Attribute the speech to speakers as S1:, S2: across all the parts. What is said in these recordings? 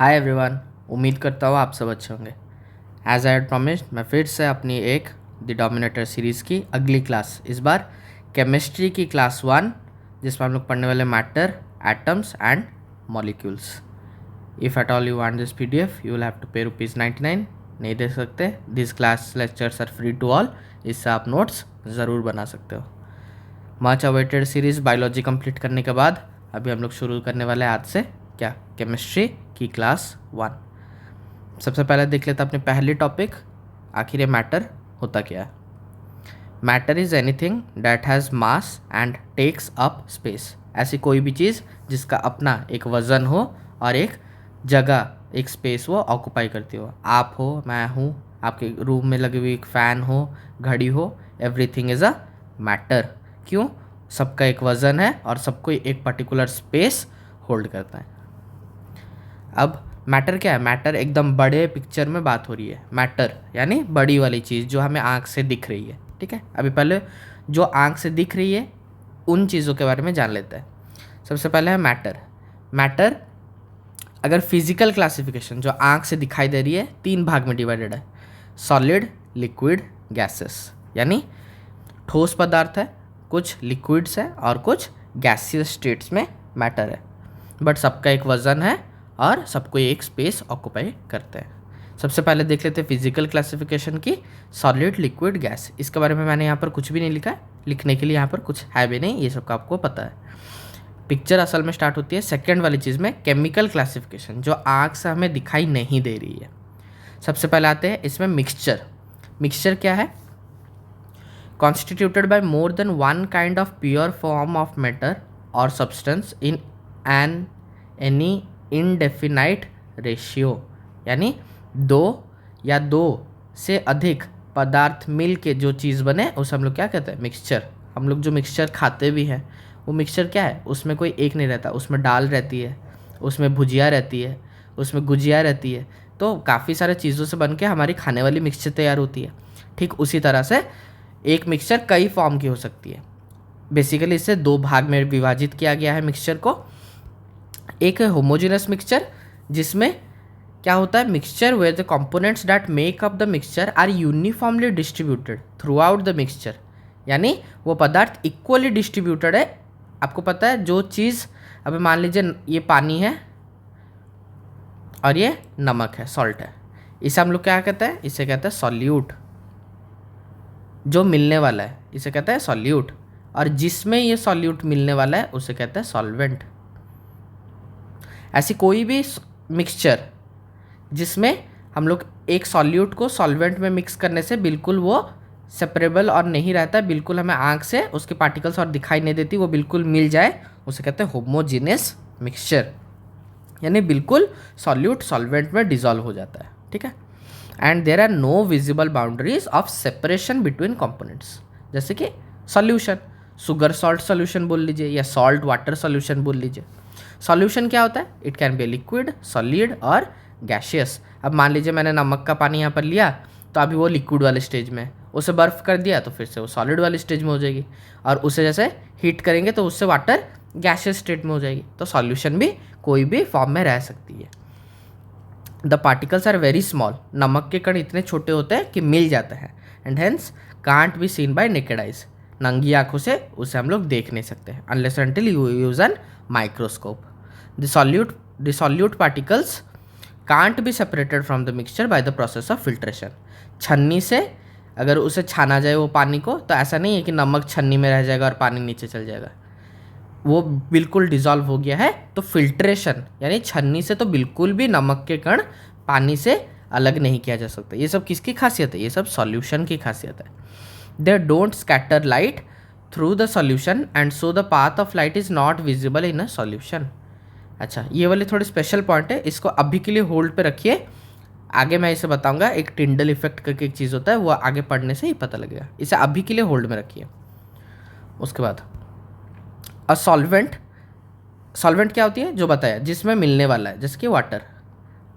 S1: Hi everyone, उम्मीद करता हूँ आप सब अच्छे होंगे। एज आई हैड प्रॉमिस्ड, मैं फिर से अपनी एक द डोमिनेटर सीरीज़ की अगली क्लास, इस बार केमिस्ट्री की क्लास 1, जिसमें हम लोग पढ़ने वाले matter, atoms and molecules. If at all you want this PDF, you will have to pay ₹99। नहीं दे सकते, this class lectures are free to all. इससे आप नोट्स ज़रूर बना सकते हो। Much awaited series biology complete करने के बाद अभी हम लोग शुरू करने वाले हैं आज से क्या, केमिस्ट्री की क्लास 1। सबसे पहले देख लेते हैं अपने पहले टॉपिक, आखिर ये मैटर होता क्या है। Matter is anything that has mass and takes up space. ऐसी कोई भी चीज़ जिसका अपना एक वज़न हो और एक जगह, एक स्पेस वो ऑक्यूपाई करती हो। आप हो, मैं हूँ, आपके रूम में लगी हुई एक फ़ैन हो, घड़ी हो, एवरीथिंग इज़ अ मैटर। क्यों? सबका एक वज़न है और सबको एक पर्टिकुलर स्पेस होल्ड करता है। अब मैटर क्या है? मैटर एकदम बड़े पिक्चर में बात हो रही है। मैटर यानी बड़ी वाली चीज़ जो हमें आँख से दिख रही है, ठीक है। अभी पहले जो आँख से दिख रही है उन चीज़ों के बारे में जान लेते हैं। सबसे पहले है मैटर। मैटर अगर फिजिकल क्लासिफिकेशन जो आँख से दिखाई दे रही है, 3 भाग में डिवाइडेड है: सॉलिड, लिक्विड, गैसेस। यानी ठोस पदार्थ है, कुछ लिक्विड्स है और कुछ गैसियस स्टेट्स में मैटर है। बट सबका एक वज़न है और सबको एक स्पेस ऑक्यूपाई करते हैं। सबसे पहले देख लेते हैं फिजिकल क्लासिफिकेशन की, सॉलिड, लिक्विड, गैस। इसके बारे में मैंने यहाँ पर कुछ भी नहीं लिखा है, लिखने के लिए यहाँ पर कुछ है भी नहीं, ये सब का आपको पता है। पिक्चर असल में स्टार्ट होती है सेकेंड वाली चीज़ में, केमिकल क्लासिफिकेशन, जो आँख से हमें दिखाई नहीं दे रही है। सबसे पहले आते हैं इसमें मिक्सचर। मिक्सचर क्या है? constituted by more than one kind of pure form of matter or substance in any indefinite ratio। यानी दो या दो से अधिक पदार्थ मिल के जो चीज़ बने उसे हम लोग क्या कहते हैं? मिक्सचर। हम लोग जो मिक्सचर खाते भी हैं वो मिक्सचर क्या है? उसमें कोई एक नहीं रहता, उसमें दाल रहती है, उसमें भुजिया रहती है, उसमें गुजिया रहती है, तो काफ़ी सारे चीज़ों से बन के हमारी खाने वाली मिक्सचर तैयार होती है। ठीक उसी तरह से एक मिक्सचर कई फॉर्म की हो सकती है। बेसिकली इसे 2 भाग में विभाजित किया गया है मिक्सचर को। एक है होमोजेनस मिक्सचर, जिसमें क्या होता है? Mixture where the components that make up the mixture are uniformly distributed throughout the mixture. यानी वो पदार्थ इक्वली डिस्ट्रीब्यूटेड है। आपको पता है जो चीज़, अभी मान लीजिए ये पानी है और ये नमक है, सॉल्ट है, इसे हम लोग क्या कहते हैं? इसे कहते हैं सॉल्यूट। जो मिलने वाला है इसे कहते हैं सॉल्यूट, और जिसमें ये सॉल्यूट मिलने वाला है उसे कहते हैं सॉल्वेंट। ऐसी कोई भी मिक्सचर जिसमें हम लोग एक सॉल्यूट को सॉल्वेंट में मिक्स करने से बिल्कुल वो सेपरेबल और नहीं रहता है, बिल्कुल हमें आँख से उसके पार्टिकल्स और दिखाई नहीं देती, वो बिल्कुल मिल जाए, उसे कहते हैं होमोजेनियस मिक्सचर। यानी बिल्कुल सॉल्यूट सॉल्वेंट में डिजॉल्व हो जाता है, ठीक है। And there are no visible boundaries of separation between components. जैसे कि सॉल्यूशन, शुगर सॉल्ट सॉल्यूशन बोल लीजिए या सॉल्ट वाटर सॉल्यूशन बोल लीजिए। सॉल्यूशन क्या होता है? It can be liquid, solid और गैशियस। अब मान लीजिए मैंने नमक का पानी यहाँ पर लिया तो अभी वो लिक्विड वाले स्टेज में, उसे बर्फ़ कर दिया तो फिर से वो सॉलिड वाले स्टेज में हो जाएगी, और उसे जैसे हीट करेंगे तो उससे वाटर गैशियस स्टेट में हो जाएगी। तो सॉल्यूशन भी कोई भी फॉर्म में रह सकती है। The particles are very small. नमक के कण इतने छोटे होते हैं कि मिल जाते हैं, and hence can't be seen by naked eyes. नंगी आंखों से उसे हम लोग देख नहीं सकते unless until you use N microscope. The solute particles can't be separated from the mixture by the process of filtration. छन्नी से अगर उसे छाना जाए वो पानी को, तो ऐसा नहीं है कि नमक छन्नी में रह जाएगा और पानी नीचे चल जाएगा, वो बिल्कुल डिज़ोल्व हो गया है। तो फिल्ट्रेशन यानी छन्नी से तो बिल्कुल भी नमक के कण पानी से अलग नहीं किया जा सकता। ये सब किसकी खासियत है? ये सब सॉल्यूशन की खासियत है। They don't scatter light through the solution and so the path of light is not visible in a solution. अच्छा, ये वाले थोड़े स्पेशल पॉइंट है, इसको अभी के लिए होल्ड पे रखिए, आगे मैं इसे बताऊंगा। एक टिंडल इफेक्ट करके एक चीज़ होता है, वो आगे पढ़ने से ही पता लगेगा। इसे अभी के लिए होल्ड में रखिए। उसके बाद सॉल्वेंट, सॉल्वेंट क्या होती है? जो बताया जिसमें मिलने वाला है, जैसे कि वाटर।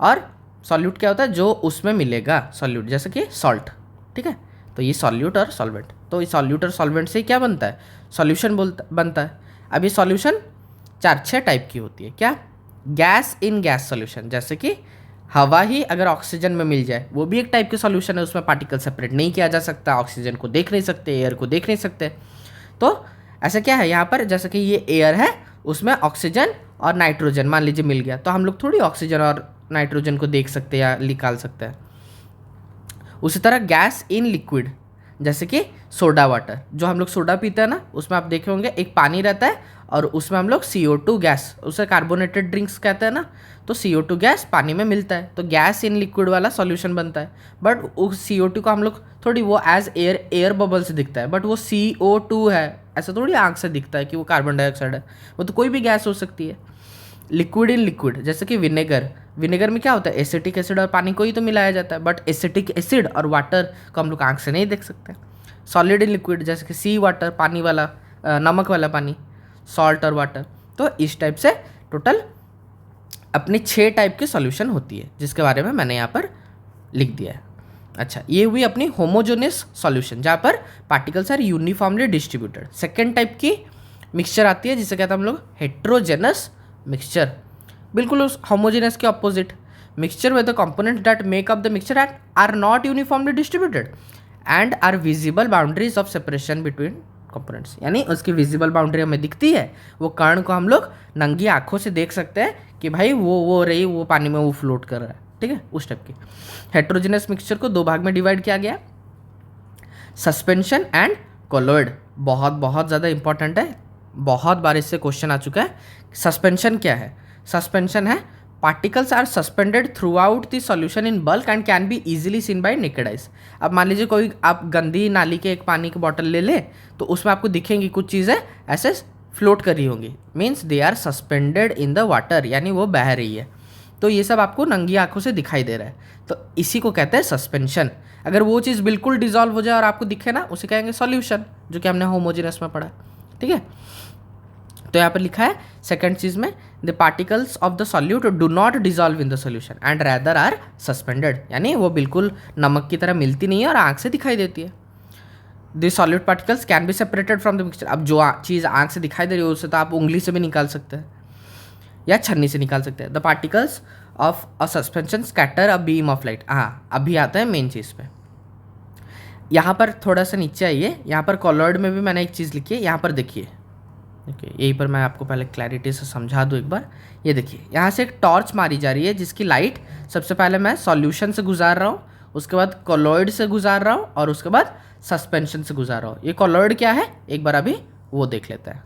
S1: और सॉल्यूट क्या होता है? जो उसमें मिलेगा, सॉल्यूट, जैसे कि सॉल्ट, ठीक है। तो ये सॉल्यूट और सॉल्वेंट, तो ये सॉल्यूट और सॉल्वेंट से क्या बनता है? सॉल्यूशन बनता है। अब ये सॉल्यूशन 4-6 टाइप की होती है। क्या? गैस इन गैस सॉल्यूशन, जैसे कि हवा ही अगर ऑक्सीजन में मिल जाए, वो भी एक टाइप के सॉल्यूशन है, उसमें पार्टिकल सेपरेट नहीं किया जा सकता, ऑक्सीजन को देख नहीं सकते, एयर को देख नहीं सकते। तो ऐसा क्या है यहाँ पर, जैसे कि ये एयर है, उसमें ऑक्सीजन और नाइट्रोजन मान लीजिए मिल गया, तो हम लोग थोड़ी ऑक्सीजन और नाइट्रोजन को देख सकते हैं या निकाल सकते हैं। उसी तरह गैस इन लिक्विड, जैसे कि सोडा वाटर, जो हम लोग सोडा पीते हैं ना, उसमें आप देखे होंगे एक पानी रहता है और उसमें हम लोग CO2 गैस, उसे कार्बोनेटेड ड्रिंक्स कहते हैं ना, तो CO2 गैस पानी में मिलता है, तो गैस इन लिक्विड वाला सॉल्यूशन बनता है। बट उस CO2 को हम लोग थोड़ी, वो एज एयर बबल से दिखता है, बट वो CO2 है, ऐसा थोड़ी आंख से दिखता है कि वो कार्बन डाइऑक्साइड है, वो तो कोई भी गैस हो सकती है। लिक्विड इन लिक्विड, जैसे कि विनेगर में क्या होता है, एसिटिक एसिड और पानी को ही तो मिलाया जाता है, बट एसिटिक एसिड और वाटर को हम लोग आंख से नहीं देख सकते। सॉलिड इन लिक्विड, जैसे कि सी वाटर, पानी वाला, नमक वाला पानी, सॉल्ट और वाटर। तो इस टाइप से टोटल अपनी 6 टाइप की सॉल्यूशन होती है, जिसके बारे में मैंने यहाँ पर लिख दिया है। अच्छा, ये हुई अपनी होमोजेनियस सॉल्यूशन, जहाँ पर particles are uniformly distributed. Second type की मिक्सचर आती है, जिसे कहते हैं हम लोग हेट्रोजेनस मिक्सचर, बिल्कुल उस होमोजेनियस के opposite. Mixture with the components that make up the mixture are not uniformly distributed and are visible boundaries of separation between components, यानी उसकी विजिबल बाउंड्री हमें दिखती है, वो कण को हम लोग नंगी आंखों से देख सकते हैं कि भाई वो पानी में वो फ्लोट कर रहा है, ठीक है, उस टाइप की। हेट्रोजेनस मिक्सचर को 2 भाग में डिवाइड किया गया, सस्पेंशन एंड कोलॉइड। बहुत ज़्यादा इंपॉर्टेंट है, बहुत बार इससे क्वेश्चन आ चुका है। सस्पेंशन क्या है? सस्पेंशन है particles are suspended throughout the solution in bulk and can be easily seen by naked eyes. अब मान लीजिए कोई आप गंदी नाली के एक पानी की बॉटल ले लें, तो उसमें आपको दिखेंगी कुछ चीज़ें ऐसे फ्लोट कर रही होंगी, means they are suspended in the water, यानी वो बह रही है, तो ये सब आपको नंगी आंखों से दिखाई दे रहा है, तो इसी को कहते हैं सस्पेंशन। अगर वो चीज़ बिल्कुल डिजॉल्व हो जाए और आपको दिखे ना, उसे कहेंगे सॉल्यूशन, जो कि हमने होमोजेनस में पढ़ा, ठीक है। तो यहाँ पर लिखा है सेकंड चीज में, the particles of the solute do not dissolve in the solution and rather are suspended, यानी वो बिल्कुल नमक की तरह मिलती नहीं है और आंख से दिखाई देती है। The solute particles can be separated from the mixture. अब जो चीज़ आंख से दिखाई दे रही है उसे तो आप उंगली से भी निकाल सकते हैं या छन्नी से निकाल सकते हैं। The particles of a suspension scatter a beam of light. हाँ, अभी आता है मेन चीज़ पे। यहाँ पर थोड़ा सा नीचे आइए, यहाँ पर कॉलर्ड में भी मैंने एक चीज़ लिखी है, यहाँ पर देखिए, देखिए यहीं पर मैं आपको पहले क्लैरिटी से समझा दूँ एक बार। ये देखिए, यहाँ से एक टॉर्च मारी जा रही है, जिसकी लाइट सबसे पहले मैं सॉल्यूशन से गुजार रहा हूँ, उसके बाद कॉलॉइड से गुजार रहा हूँ और उसके बाद सस्पेंशन से गुजार रहा हूँ। ये कॉलॉइड क्या है, एक बार अभी वो देख लेते हैं।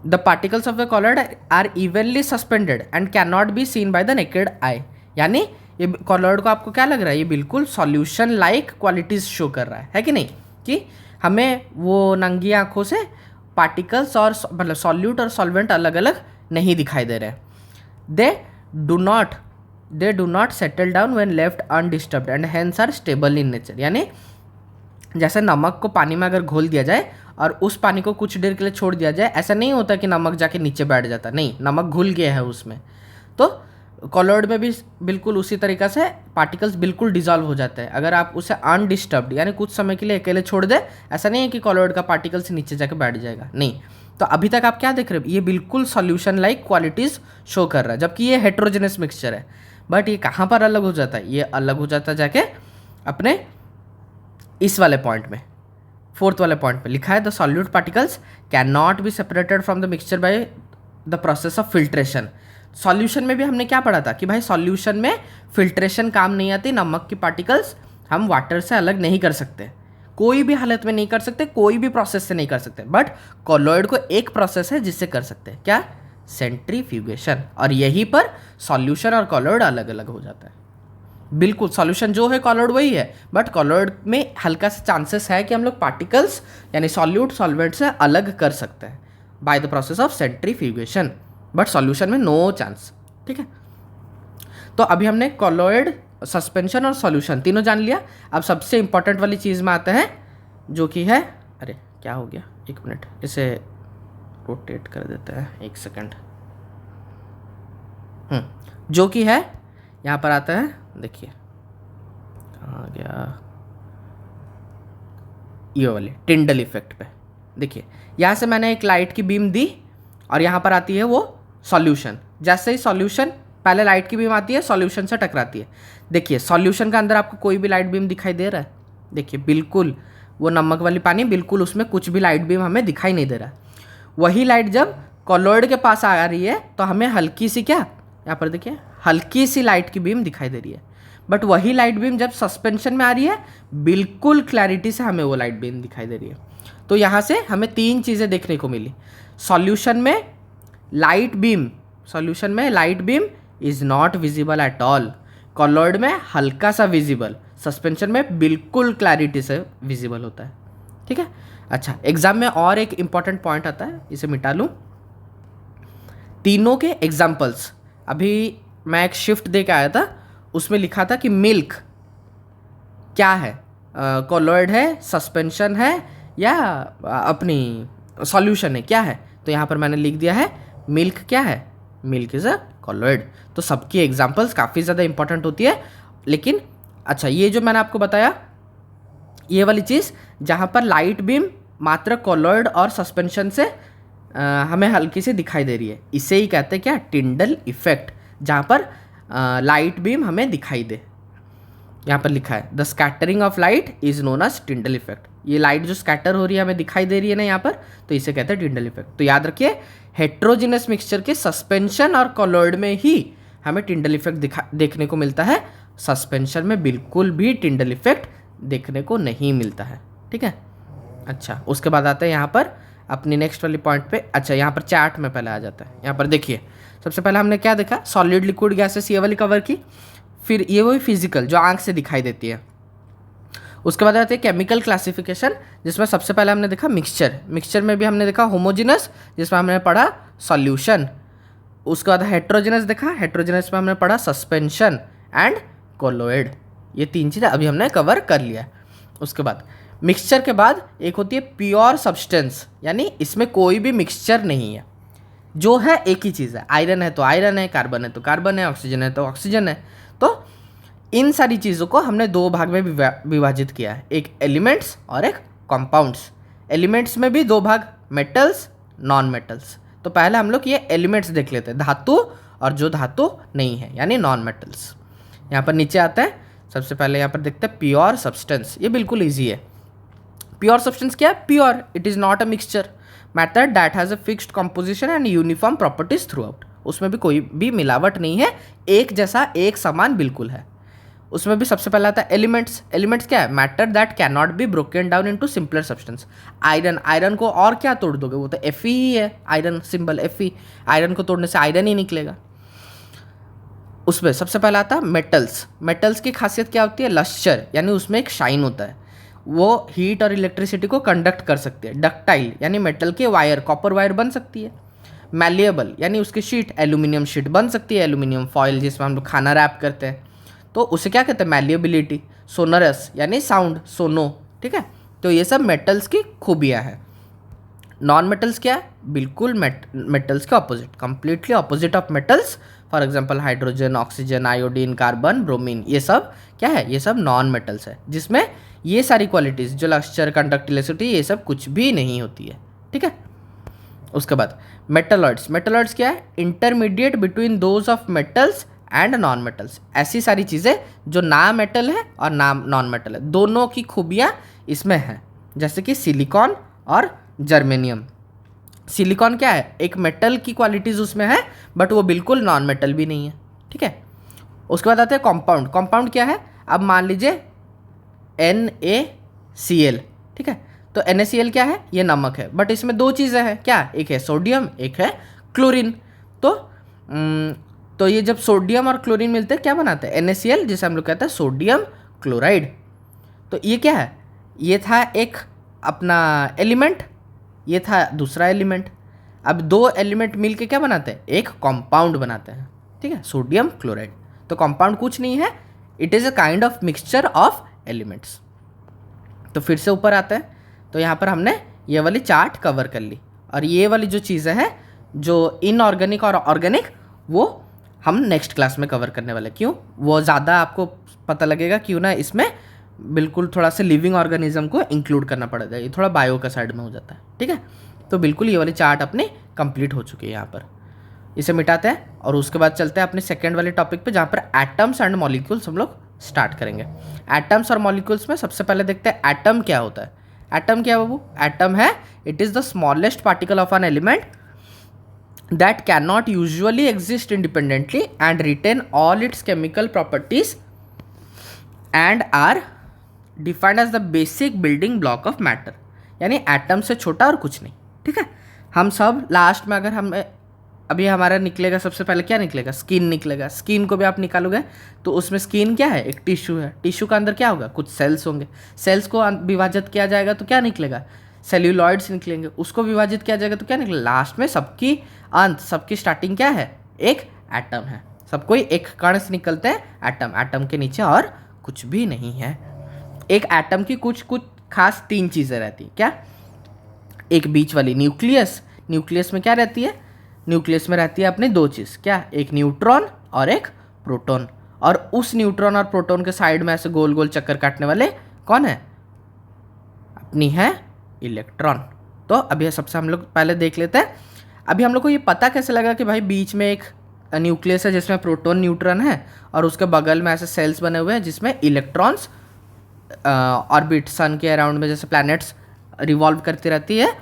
S1: The particles of the colloid are evenly suspended and can not be seen by the naked eye, यानी ये कॉलॉइड को आपको क्या लग रहा है, ये बिल्कुल सॉल्यूशन लाइक क्वालिटीज शो कर रहा है कि नहीं, कि हमें वो नंगी आंखों से पार्टिकल्स और मतलब सॉल्यूट और सॉल्वेंट अलग अलग नहीं दिखाई दे रहे। They do not settle down when left undisturbed and hence are stable in nature, यानी जैसे नमक को पानी में अगर घोल दिया जाए और उस पानी को कुछ देर के लिए छोड़ दिया जाए, ऐसा नहीं होता कि नमक जाके नीचे बैठ जाता, नहीं, नमक घुल गया है उसमें। तो कॉलॉइड में भी बिल्कुल उसी तरीक़ा से पार्टिकल्स बिल्कुल डिजॉल्व हो जाते हैं अगर आप उसे अनडिस्टर्ब्ड यानी कुछ समय के लिए अकेले छोड़ दें। ऐसा नहीं है कि कॉलॉइड का पार्टिकल्स नीचे जाके बैठ जाएगा, नहीं। तो अभी तक आप क्या देख रहे हो, ये बिल्कुल सॉल्यूशन लाइक क्वालिटीज़ शो कर रहा है, जबकि ये हेट्रोजेनस मिक्सचर है। बट ये कहाँ पर अलग हो जाता है, ये अलग हो जाता है जाके अपने इस वाले पॉइंट में, फोर्थ वाले पॉइंट पे लिखा है the solute particles can not be separated from the mixture by the process of filtration. Solution में भी हमने क्या पढ़ा था कि भाई सॉल्यूशन में फिल्ट्रेशन काम नहीं आती, नमक की पार्टिकल्स हम वाटर से अलग नहीं कर सकते, कोई भी हालत में नहीं कर सकते, कोई भी प्रोसेस से नहीं कर सकते। बट कॉलॉइड को एक प्रोसेस है जिससे कर सकते हैं, क्या, सेंट्रीफ्यूगेशन, और यहीं पर सॉल्यूशन और कॉलॉइड अलग अलग हो जाता है। बिल्कुल सॉल्यूशन जो है कॉलॉइड वही है, बट कॉलॉइड में हल्का सा चांसेस है कि हम लोग पार्टिकल्स यानी सॉल्यूट सॉल्वेंट से अलग कर सकते हैं by the process of centrifugation, but solution में नो चांस, ठीक है। तो अभी हमने कॉलॉइड, सस्पेंशन और सॉल्यूशन तीनों जान लिया। अब सबसे इंपॉर्टेंट वाली चीज़ में आते हैं जो कि है, अरे क्या हो गया, एक मिनट, इसे रोटेट कर देते हैं, एक सेकंड। जो कि है यहाँ पर आता है, देखिए कहाँ गया, ये वाले टिंडल इफेक्ट पे। देखिए यहाँ से मैंने एक लाइट की बीम दी और यहाँ पर आती है वो सॉल्यूशन। जैसे ही सॉल्यूशन, पहले लाइट की बीम आती है, सॉल्यूशन से टकराती है। देखिए सॉल्यूशन का अंदर आपको कोई भी लाइट बीम दिखाई दे रहा है? देखिए बिल्कुल, वो नमक वाली पानी, बिल्कुल उसमें कुछ भी लाइट बीम हमें दिखाई नहीं दे रहा है। वही लाइट जब कॉलॉइड के पास आ रही है तो हमें हल्की सी, क्या यहाँ पर देखिए, हल्की सी लाइट की बीम दिखाई दे रही है। बट वही लाइट बीम जब सस्पेंशन में आ रही है, बिल्कुल क्लैरिटी से हमें वो लाइट बीम दिखाई दे रही है। तो यहाँ से हमें 3 चीज़ें देखने को मिली। सॉल्यूशन में लाइट बीम, सॉल्यूशन में light beam is not visible at all. Colloid में हल्का सा विजिबल, सस्पेंशन में बिल्कुल क्लैरिटी से विजिबल होता है। ठीक है। अच्छा, एग्जाम में और एक इंपॉर्टेंट पॉइंट आता है, इसे मिटा लूँ। तीनों के एग्जाम्पल्स, अभी मैं एक शिफ्ट दे के आया था, उसमें लिखा था कि मिल्क क्या है, कॉलॉइड है, सस्पेंशन है, या अपनी सॉल्यूशन है, क्या है? तो यहाँ पर मैंने लिख दिया है मिल्क क्या है, मिल्क इज़ अ कॉलॉइड। तो सबकी एग्जाम्पल्स काफ़ी ज़्यादा इंपॉर्टेंट होती है। लेकिन अच्छा, ये जो मैंने आपको बताया, ये वाली चीज़ जहाँ पर लाइट बीम मात्र कॉलॉइड और सस्पेंशन से हमें हल्की सी दिखाई दे रही है, इसे ही कहते हैं क्या, टिंडल इफेक्ट। जहाँ पर लाइट बीम हमें दिखाई दे, यहाँ पर लिखा है the scattering of light is known as Tyndall effect. ये लाइट जो स्कैटर हो रही है हमें दिखाई दे रही है ना यहाँ पर, तो इसे कहते हैं टिंडल इफेक्ट। तो याद रखिए, हेट्रोजिनस मिक्सचर के सस्पेंशन और कॉलॉइड में ही हमें टिंडल इफेक्ट देखने को मिलता है। सस्पेंशन में बिल्कुल भी टिंडल इफेक्ट देखने को नहीं मिलता है। ठीक है। अच्छा, उसके बाद आता है यहाँ पर अपनी नेक्स्ट वाली पॉइंट पे। अच्छा, यहाँ पर चैट में पहले आ जाता है। यहाँ पर देखिए, सबसे पहले हमने क्या देखा, सॉलिड लिक्विड गैसेस, ये वाली कवर की। फिर ये वही फिजिकल जो आंख से दिखाई देती है। उसके बाद आते हैं केमिकल क्लासिफिकेशन, जिसमें सबसे पहले हमने देखा मिक्सचर। मिक्सचर में भी हमने देखा होमोजिनस, जिसमें हमने पढ़ा सॉल्यूशन। उसके बाद हेट्रोजिनस देखा, हेट्रोजिनस में हमने पढ़ा सस्पेंशन एंड कॉलॉइड। ये 3 चीज़ें अभी हमने कवर कर लिया है। उसके बाद मिक्सचर के बाद एक होती है प्योर सब्सटेंस, यानी इसमें कोई भी मिक्सचर नहीं है, जो है एक ही चीज़ है। आयरन है तो आयरन है, कार्बन है तो कार्बन है, ऑक्सीजन है तो ऑक्सीजन है। तो इन सारी चीज़ों को हमने 2 भाग में विभाजित किया है, एक एलिमेंट्स और एक कंपाउंड्स। एलिमेंट्स में भी 2 भाग, मेटल्स, नॉन मेटल्स। तो पहले हम लोग ये एलिमेंट्स देख लेते हैं, धातु और जो धातु नहीं है, यानी नॉन मेटल्स। यहाँ पर नीचे आता है, सबसे पहले यहाँ पर देखते हैं प्योर सब्सटेंस। ये बिल्कुल ईजी है। प्योर सब्सटेंस क्या है? Pure, it is not a mixture matter that has a fixed composition and uniform properties through out. उसमें भी कोई भी मिलावट नहीं है, एक जैसा, एक समान बिल्कुल है। उसमें भी सबसे पहला आता है एलिमेंट्स। एलिमेंट्स क्या है? Matter that can not be broken down into simpler substance. Iron, iron को और क्या तोड़ दोगे, वो तो Fe ही है, आयरन सिंबल Fe। आयरन को तोड़ने से आयरन ही निकलेगा। उसमें सबसे पहला आता है मेटल्स। मेटल्स की खासियत क्या होती है? लस्चर, यानी उसमें एक शाइन होता है, वो हीट और इलेक्ट्रिसिटी को कंडक्ट कर सकती है। डक्टाइल, यानी मेटल के वायर, कॉपर वायर बन सकती है। मैलिएबल, यानी उसकी शीट, एल्यूमिनियम शीट बन सकती है, एल्यूमिनियम फॉइल जिसमें हम लोग खाना रैप करते हैं, तो उसे क्या कहते हैं? मैलिएबिलिटी। सोनरस, यानी साउंड, सोनो। ठीक है। तो ये सब मेटल्स की खूबियाँ हैं। नॉन मेटल्स क्या है? बिल्कुल मेटल्स के opposite, completely opposite of metals. For example hydrogen, oxygen, iodine, carbon, bromine, ये सब क्या है? ये सब नॉन मेटल्स है, जिसमें ये सारी क्वालिटीज़ जो लस्चर, कंडक्टिविटी, ये सब कुछ भी नहीं होती है। ठीक है। उसके बाद मेटलॉइड्स। मेटलॉइड्स क्या है? Intermediate between those of metals and non metals. ऐसी सारी चीज़ें जो ना मेटल है और ना नॉन मेटल है, दोनों की खूबियाँ इसमें हैं। जैसे कि सिलिकॉन और जर्मेनियम। सिलिकॉन क्या है? एक मेटल की क्वालिटीज़ उसमें है, बट वो बिल्कुल नॉन मेटल भी नहीं है। ठीक है। उसके बाद आते हैं कंपाउंड। कंपाउंड क्या है? अब मान लीजिए NaCl। ठीक है। तो NaCl क्या है? ये नमक है, बट इसमें 2 चीज़ें हैं। क्या? एक है सोडियम, एक है क्लोरीन। तो ये जब सोडियम और क्लोरीन मिलते हैं क्या बनाते हैं? NaCl, जिसे हम लोग कहते हैं सोडियम क्लोराइड। तो ये क्या है? ये था एक अपना एलिमेंट, ये था दूसरा एलिमेंट। अब 2 एलिमेंट मिल के क्या बनाते हैं? एक कंपाउंड बनाते हैं। ठीक है, सोडियम क्लोराइड। तो कंपाउंड कुछ नहीं है, it is a kind of mixture of elements. तो फिर से ऊपर आते हैं, तो यहाँ पर हमने ये वाली चार्ट कवर कर ली, और ये वाली जो चीज़ें हैं जो इनऑर्गेनिक और ऑर्गेनिक, वो हम नेक्स्ट क्लास में कवर करने वाले। क्यों? वो ज़्यादा आपको पता लगेगा, क्यों ना इसमें बिल्कुल थोड़ा सा लिविंग ऑर्गेनिज्म को इंक्लूड करना पड़ेगा, ये थोड़ा बायो का साइड में हो जाता है। ठीक है। तो बिल्कुल ये वाली चार्ट अपनी कंप्लीट हो चुकी है यहाँ पर। इसे मिटाते हैं और उसके बाद चलते हैं अपने सेकेंड वाले टॉपिक पे, जहाँ पर एटम्स एंड मॉलिक्यूल्स हम लोग स्टार्ट करेंगे। एटम्स और मॉलिक्यूल्स में सबसे पहले देखते हैं एटम क्या होता है। एटम क्या है बाबू? एटम है, it is the smallest particle of an element that cannot usually exist independently and retain all its chemical properties and are defined as the basic building block of matter। यानी atom से छोटा और कुछ नहीं, ठीक है। हम सब लास्ट में अगर हम अभी हमारा निकलेगा, सबसे पहले क्या निकलेगा? स्किन निकलेगा। स्किन को भी आप निकालोगे तो उसमें स्किन क्या है? एक टिश्यू है। टिश्यू का अंदर क्या होगा? कुछ सेल्स होंगे। सेल्स को विभाजित किया जाएगा तो क्या निकलेगा? सेल्यूलॉइड्स निकलेंगे। उसको विभाजित किया जाएगा तो क्या निकलेगा? लास्ट में सबकी अंत, सबकी स्टार्टिंग क्या है? एक एटम है। सब कोई एक कण से निकलते हैं, एटम। एटम के नीचे और कुछ भी नहीं है। एक एटम की कुछ खास 3 चीज़ें रहती हैं। क्या? एक बीच वाली न्यूक्लियस। न्यूक्लियस में क्या रहती है? न्यूक्लियस में रहती है अपनी 2 चीज़। क्या? एक न्यूट्रॉन और एक प्रोटॉन। और उस न्यूट्रॉन और प्रोटॉन के साइड में ऐसे गोल गोल चक्कर काटने वाले कौन है? अपनी है इलेक्ट्रॉन। तो अभी सबसे हम लोग पहले देख लेते हैं। अभी हम लोग को ये पता कैसे लगा कि भाई बीच में एक न्यूक्लियस है जिसमें प्रोटॉन न्यूट्रॉन है और उसके बगल में ऐसे सेल्स बने हुए हैं जिसमें इलेक्ट्रॉन्स ऑर्बिट सन के अराउंड में, जैसे प्लैनेट्स रिवॉल्व करती रहती है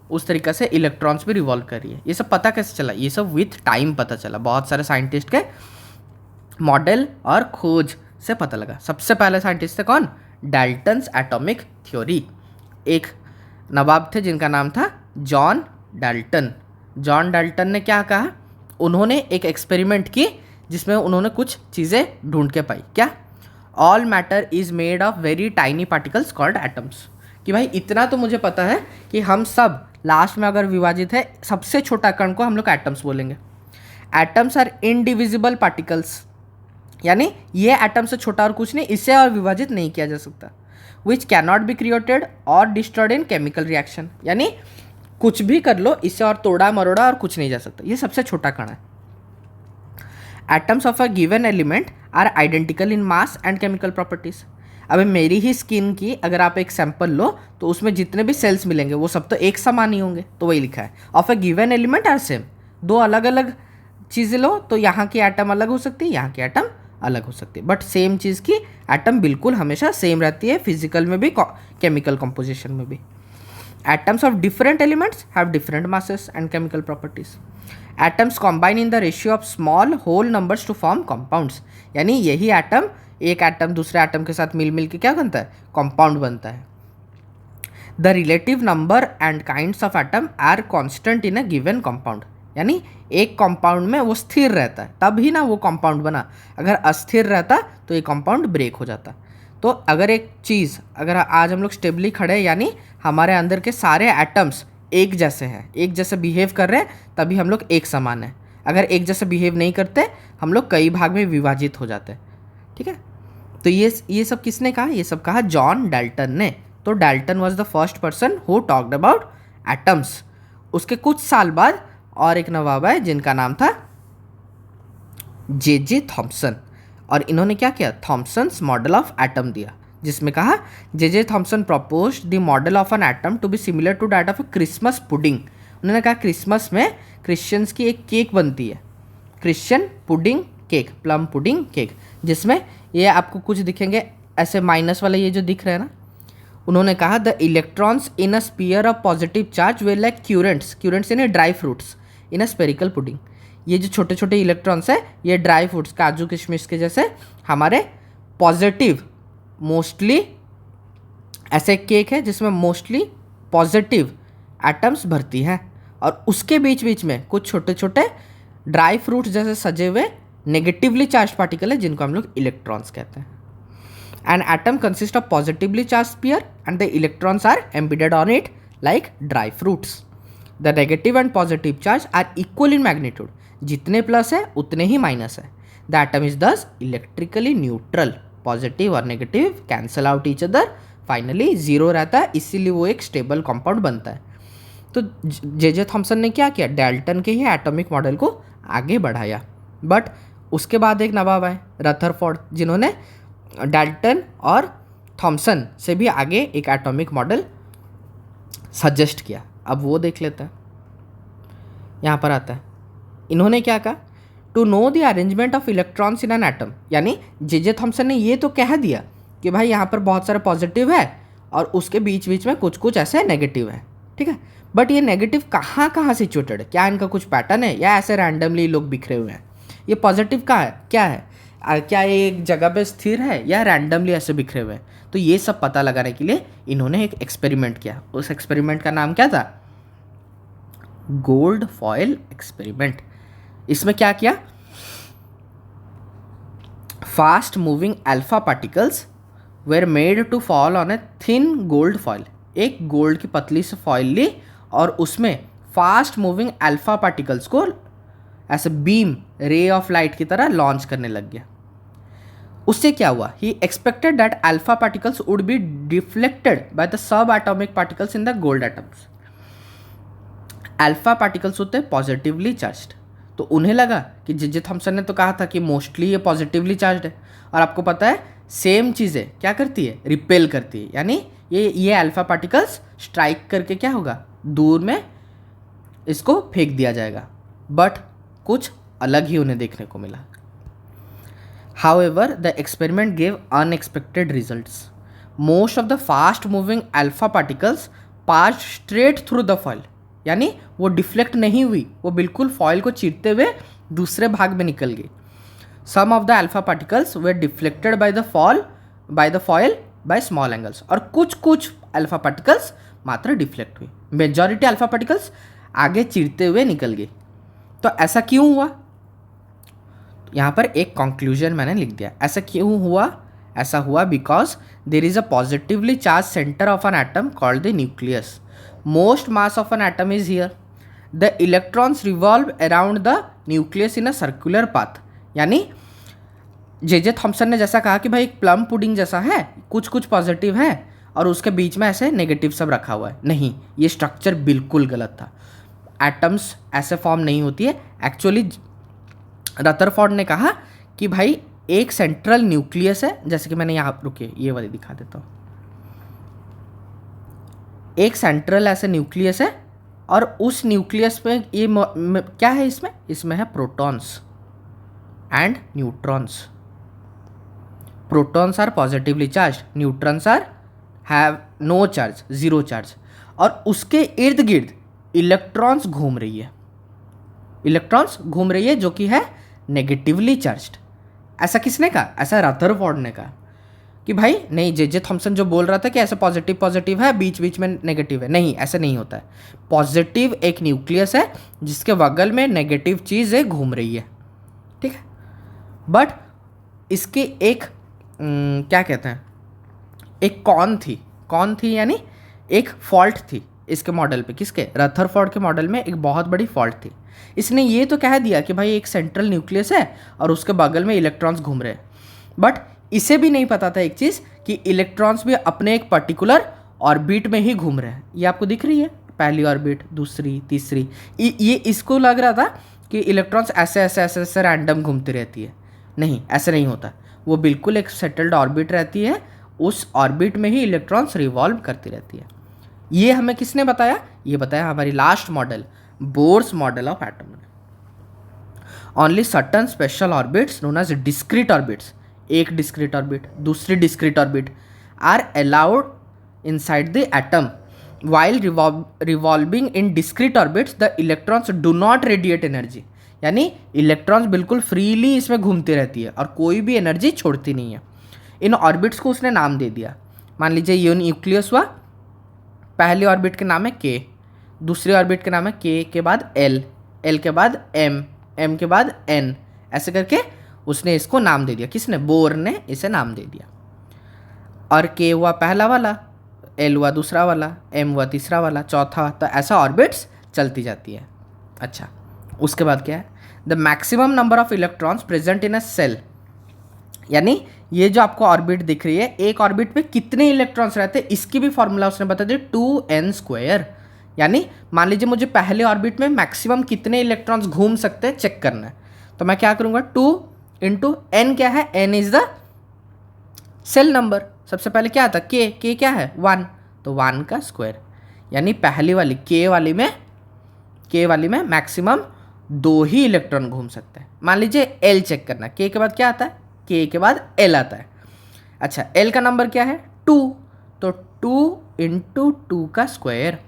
S1: उस तरीके से इलेक्ट्रॉन्स भी रिवॉल्व कर रही है। ये सब पता कैसे चला? ये सब विथ टाइम पता चला। बहुत सारे साइंटिस्ट के मॉडल और खोज से पता लगा। सबसे पहले साइंटिस्ट थे कौन? Dalton's atomic theory. एक नवाब थे जिनका नाम था जॉन डाल्टन। जॉन डाल्टन ने क्या कहा? उन्होंने एक एक्सपेरिमेंट की जिसमें उन्होंने कुछ चीज़ें ढूंढ के पाई। क्या? All matter is made of very tiny particles called atoms. कि भाई इतना तो मुझे पता है कि हम सब लास्ट में अगर विभाजित है, सबसे छोटा कण को हम लोग एटम्स बोलेंगे। एटम्स आर इनडिविजिबल पार्टिकल्स, यानी ये एटम से छोटा और कुछ नहीं, इससे और विभाजित नहीं किया जा सकता। Which can not be created और डिस्ट्रॉयड इन केमिकल रिएक्शन, यानी कुछ भी कर लो, इससे और तोड़ा मरोड़ा और कुछ नहीं जा सकता। ये सबसे छोटा कण है। Atoms of a given element are identical in mass and chemical properties. अब मेरी ही स्किन की अगर आप एक सैंपल लो तो उसमें जितने भी सेल्स मिलेंगे वो सब तो एक समान ही होंगे। तो वही लिखा है, of a given element are same. 2 अलग अलग चीज़ें लो तो यहाँ की एटम अलग हो सकती है, यहाँ की एटम अलग हो सकती है, बट सेम चीज़ की एटम बिल्कुल हमेशा सेम रहती है, फिजिकल में भी केमिकल कंपोजिशन में भी। Atoms of different elements have different masses and chemical properties. Atoms combine in the ratio of small whole numbers to form compounds, यानी यही एटम, एक एटम दूसरे एटम के साथ मिल के क्या बनता है? कंपाउंड बनता है। The relative number and kinds of atom are constant in a given compound, यानी एक कंपाउंड में वो स्थिर रहता है तब ही ना वो कंपाउंड बना। अगर अस्थिर रहता तो ये कंपाउंड ब्रेक हो जाता। तो अगर एक चीज़, अगर आज हम लोग स्टेबली खड़े हैं यानी हमारे अंदर के सारे एटम्स एक जैसे हैं, एक जैसे बिहेव कर रहे हैं, तभी हम लोग एक समान हैं। अगर एक जैसे बिहेव नहीं करते हम लोग कई भाग में विभाजित हो जाते हैं, ठीक है। तो ये सब किसने कहा? ये सब कहा जॉन डाल्टन ने। तो Dalton was the first person who talked about atoms. उसके कुछ साल बाद और एक नवाब है जिनका नाम था जे थॉम्सन, और इन्होंने क्या किया? थॉम्सन्स मॉडल ऑफ एटम दिया, जिसमें कहा J Thomson propose the model of an atom to be similar to that of a Christmas pudding. उन्होंने कहा क्रिसमस में क्रिश्चियंस की एक केक बनती है, Christian pudding cake, plum pudding cake, जिसमें ये आपको कुछ दिखेंगे ऐसे माइनस वाले, ये जो दिख रहे हैं ना। उन्होंने कहा the electrons in a sphere of positive charge were like currants, currants यानी dry fruits in a spherical pudding. ये जो छोटे छोटे इलेक्ट्रॉन्स है ये ड्राई फ्रूट्स, काजू किशमिश के जैसे हमारे पॉजिटिव, मोस्टली ऐसे केक है जिसमें मोस्टली पॉजिटिव एटम्स भरती हैं, और उसके बीच बीच में कुछ छोटे छोटे ड्राई फ्रूट्स जैसे सजे हुए नेगेटिवली चार्ज पार्टिकल है जिनको हम लोग इलेक्ट्रॉन्स कहते हैं। An atom consists of positively charged sphere and the electrons are embedded on it like dry fruits. The negative and positive charge are equal in magnitude. जितने प्लस है उतने ही minus है। The atom is thus electrically neutral. Positive और negative cancel out each other, finally zero रहता है, इसीलिए वो एक स्टेबल कंपाउंड बनता है। तो जे थॉम्सन ने क्या किया? डाल्टन के ही एटॉमिक मॉडल को आगे बढ़ाया। बट उसके बाद एक नवाब आए रदरफोर्ड, जिन्होंने डाल्टन और थॉम्सन से भी आगे एक एटॉमिक मॉडल सजेस्ट किया। अब वो देख लेते हैं। यहाँ पर आता है इन्होंने क्या कहा, to know the arrangement of electrons in an atom, यानी जे थॉम्सन ने ये तो कह दिया कि भाई यहाँ पर बहुत सारे पॉजिटिव है और उसके बीच बीच में कुछ कुछ ऐसे नेगेटिव है, ठीक है। बट ये नेगेटिव कहाँ कहाँ सिचुएटेड है, क्या इनका कुछ पैटर्न है या ऐसे रैंडमली लोग बिखरे हुए हैं? ये पॉजिटिव कहाँ है, क्या है, क्या ये एक जगह पे स्थिर है या रैंडमली ऐसे बिखरे हुए हैं? तो ये सब पता लगाने के लिए इन्होंने एक एक्सपेरिमेंट किया। उस एक्सपेरिमेंट का नाम क्या था? Gold foil experiment. इसमें क्या किया, fast moving alpha particles were made to fall on a thin gold foil. एक गोल्ड की पतली सी फॉयल ली और उसमें फास्ट मूविंग अल्फा पार्टिकल्स को ऐसे बीम रे ऑफ लाइट की तरह लॉन्च करने लग गया। उससे क्या हुआ, he expected that alpha particles would be deflected by the sub atomic particles in the gold atoms. Alpha particles होते हैं पॉजिटिवली चार्ज्ड, तो उन्हें लगा कि जे थॉम्सन ने तो कहा था कि मोस्टली ये पॉजिटिवली चार्ज्ड है, और आपको पता है सेम चीज़ें क्या करती है, रिपेल करती है, यानी ये अल्फा पार्टिकल्स स्ट्राइक करके क्या होगा, दूर में इसको फेंक दिया जाएगा। बट कुछ अलग ही उन्हें देखने को मिला। However the experiment gave unexpected results. Most of the fast moving alpha particles passed straight through the foil, यानी वो डिफ्लेक्ट नहीं हुई, वो बिल्कुल फॉयल को चीरते हुए दूसरे भाग में निकल गई। Some of the alpha particles were deflected by the foil by small angles, और कुछ कुछ अल्फा पार्टिकल्स मात्र डिफ्लेक्ट हुई, मेजॉरिटी अल्फा पार्टिकल्स आगे चीरते हुए निकल गई। तो ऐसा क्यों हुआ? यहाँ पर एक कंक्लूजन मैंने लिख दिया। ऐसा क्यों हुआ? ऐसा हुआ because there is a positively charge centre of an atom called the nucleus. Most mass of an atom is here. The electrons revolve around the nucleus in a circular path, यानी J Thompson ने जैसा कहा कि भाई एक plum pudding जैसा है, कुछ कुछ पॉजिटिव है और उसके बीच में ऐसे नेगेटिव सब रखा हुआ है। नहीं, ये स्ट्रक्चर बिल्कुल गलत था। एटम्स ऐसे फॉर्म नहीं होती है। एक्चुअली रदरफोर्ड ने कहा कि भाई एक सेंट्रल न्यूक्लियस है, जैसे कि मैंने यहाँ रुके ये वाली दिखा देता हूँ। एक सेंट्रल ऐसे न्यूक्लियस है और उस न्यूक्लियस में ये क्या है, इसमें है protons and neutrons. Protons are positively charge, neutrons are have no charge, zero charge, और उसके इर्द गिर्द इलेक्ट्रॉन्स घूम रही है जो कि है नेगेटिवली चार्ज्ड। ऐसा किसने कहा? ऐसा रदरफोर्ड ने कहा कि भाई नहीं, जे थॉम्सन जो बोल रहा था कि ऐसा पॉजिटिव है, बीच बीच में नेगेटिव है, नहीं, ऐसा नहीं होता है। पॉजिटिव एक न्यूक्लियस है जिसके बगल में नेगेटिव चीज़ें घूम रही है, ठीक है। बट इसकी एक क्या कहते हैं, एक कौन थी यानी एक फॉल्ट थी इसके मॉडल पे। किसके? रदरफोर्ड के मॉडल में एक बहुत बड़ी फॉल्ट थी। इसने ये तो कह दिया कि भाई एक सेंट्रल न्यूक्लियस है और उसके बगल में इलेक्ट्रॉन्स घूम रहे हैं, बट इसे भी नहीं पता था एक चीज़ कि इलेक्ट्रॉन्स भी अपने एक पर्टिकुलर ऑर्बिट में ही घूम रहे हैं। ये आपको दिख रही है, पहली ऑर्बिट, दूसरी, तीसरी। ये इसको लग रहा था कि इलेक्ट्रॉन्स ऐसे रैंडम घूमती रहती है। नहीं, ऐसे नहीं होता। वो बिल्कुल एक सेटल्ड ऑर्बिट रहती है, उस ऑर्बिट में ही इलेक्ट्रॉन्स रिवॉल्व करती रहती है। ये हमें किसने बताया? ये बताया हमारी last model, Bohr's model of atom. Only certain special orbits known as discrete orbits, एक डिस्क्रीट ऑर्बिट, दूसरी discrete orbit, are allowed inside the atom while revolving in discrete orbits the electrons do not radiate energy, यानी electrons बिल्कुल freely इसमें घूमती रहती है और कोई भी एनर्जी छोड़ती नहीं है। इन ऑर्बिट्स को उसने नाम दे दिया। मान लीजिए ये न्यूक्लियस हुआ, पहली ऑर्बिट के नाम है के, दूसरी ऑर्बिट के नाम है के के बाद एल, एल के बाद एम, एम के बाद एन, ऐसे करके उसने इसको नाम दे दिया। किसने? बोर ने इसे नाम दे दिया। और के हुआ पहला वाला, एल हुआ दूसरा वाला, एम हुआ तीसरा वाला, चौथा, तो ऐसा ऑर्बिट्स चलती जाती है। अच्छा, उसके बाद क्या है? The maximum number of electrons present in a shell, यानी ये जो आपको ऑर्बिट दिख रही है, एक ऑर्बिट में कितने इलेक्ट्रॉन्स रहते हैं इसकी भी फॉर्मूला उसने बता दिया, 2n²। यानी मान लीजिए मुझे पहले ऑर्बिट में मैक्सिमम कितने इलेक्ट्रॉन्स घूम सकते हैं चेक करना है, तो मैं क्या करूँगा, 2 × n क्या है? n is the shell number. सबसे पहले क्या आता? के क्या है? 1, तो 1 का स्क्वायर, यानी पहली वाली के वाली में मैक्सिमम दो ही इलेक्ट्रॉन घूम सकते हैं। मान लीजिए एल चेक करना, के के बाद क्या आता है, के के बाद एल आता है। अच्छा, एल का नंबर क्या है, 2, तो 2 इंटू 2 का स्क्वायर,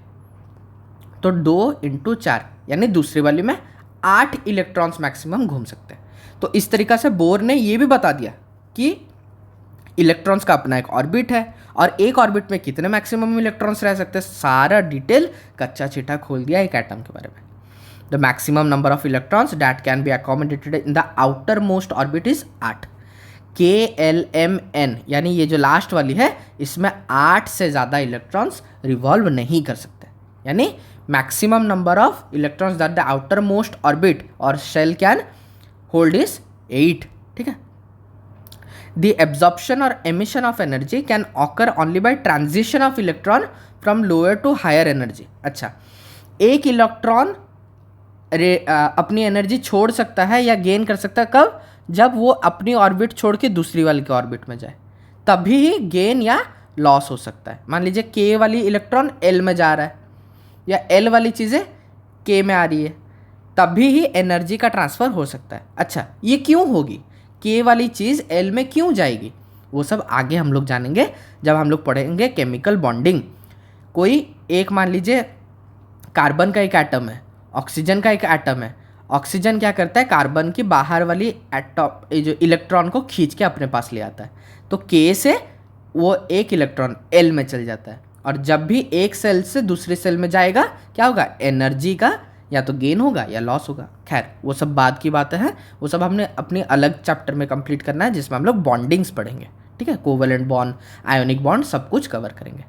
S1: तो 2 इंटू 4, यानी दूसरी वाली में 8 इलेक्ट्रॉन्स मैक्सिमम घूम सकते हैं। तो इस तरीक़ा से बोर ने ये भी बता दिया कि इलेक्ट्रॉन्स का अपना एक ऑर्बिट है और एक ऑर्बिट में कितने मैक्सिमम इलेक्ट्रॉन्स रह सकते हैं, सारा डिटेल कच्चा चिट्ठा खोल दिया एक एटम के बारे में। The maximum number of electrons that can be accommodated in the outer most orbit is 8। KLMN, यानी ये जो लास्ट वाली है इसमें 8 से ज़्यादा इलेक्ट्रॉन्स रिवॉल्व नहीं कर सकते, यानी maximum number of electrons that the outer most orbit और शेल कैन होल्ड इज 8। ठीक है। The absorption or emission of energy can occur only by transition of electron from lower to higher energy। अच्छा, एक electron अपनी energy छोड़ सकता है या गेन कर सकता है कब, जब वो अपनी ऑर्बिट छोड़ के दूसरी वाली के ऑर्बिट में जाए, तभी ही गेन या लॉस हो सकता है। मान लीजिए के वाली इलेक्ट्रॉन एल में जा रहा है या एल वाली चीज़ें के में आ रही है, तभी ही एनर्जी का ट्रांसफ़र हो सकता है। अच्छा, ये क्यों होगी, के वाली चीज़ एल में क्यों जाएगी, वो सब आगे हम लोग जानेंगे जब हम लोग पढ़ेंगे केमिकल बॉन्डिंग। कोई एक मान लीजिए कार्बन का एक एटम है, ऑक्सीजन का एक एटम है। ऑक्सीजन क्या करता है, कार्बन की बाहर वाली एटम जो इलेक्ट्रॉन को खींच के अपने पास ले आता है, तो के से वो एक इलेक्ट्रॉन एल में चल जाता है, और जब भी एक सेल से दूसरी सेल में जाएगा क्या होगा, एनर्जी का या तो गेन होगा या लॉस होगा। खैर वो सब बाद की बातें हैं, वो सब हमने अपनी अलग चैप्टर में कंप्लीट करना है जिसमें हम लोग बॉन्डिंग्स पढ़ेंगे। ठीक है, कोवेलेंट बॉन्ड, आयोनिक बॉन्ड, सब कुछ कवर करेंगे।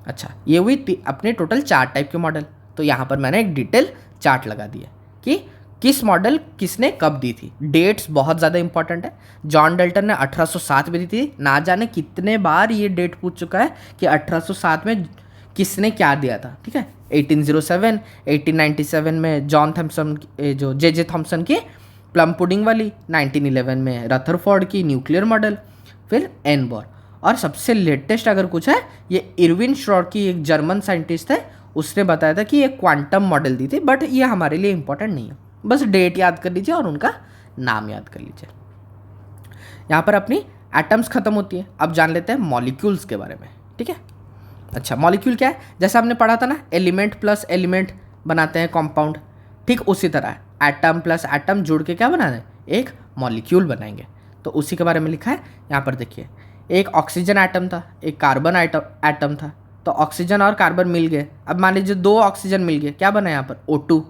S1: अच्छा, ये हुई अपने टोटल 4 टाइप के मॉडल। तो यहाँ पर मैंने एक डिटेल चार्ट लगा दिया कि किस मॉडल किसने कब दी थी। डेट्स बहुत ज़्यादा इंपॉर्टेंट है। जॉन डल्टन ने 1807 में दी थी, ना जाने कितने बार ये डेट पूछ चुका है कि 1807 में किसने क्या दिया था। ठीक है, 1807, 1897 में जॉन थॉमसन जो जे थॉमसन की प्लम पुडिंग वाली, 1911 में रथरफोर्ड की न्यूक्लियर मॉडल, फिर एन बोर, और सबसे लेटेस्ट अगर कुछ है ये इरविन श्रोर की एक जर्मन साइंटिस्ट है, उसने बताया था कि ये क्वांटम मॉडल दी थी, बट ये हमारे लिए इंपॉर्टेंट नहीं है, बस डेट याद कर लीजिए और उनका नाम याद कर लीजिए। यहाँ पर अपनी एटम्स खत्म होती है, अब जान लेते हैं मॉलिक्यूल्स के बारे में। ठीक है, अच्छा मॉलिक्यूल क्या है, जैसा हमने पढ़ा था ना, एलिमेंट प्लस एलिमेंट बनाते हैं कंपाउंड, ठीक उसी तरह एटम प्लस एटम जुड़ के क्या बनाना है, एक मॉलिक्यूल बनाएंगे। तो उसी के बारे में लिखा है यहाँ पर देखिए, एक ऑक्सीजन एटम था, एक कार्बन एटम था, तो ऑक्सीजन और कार्बन मिल गए। अब मान लीजिए 2 ऑक्सीजन मिल गए, क्या बना यहाँ पर, O2।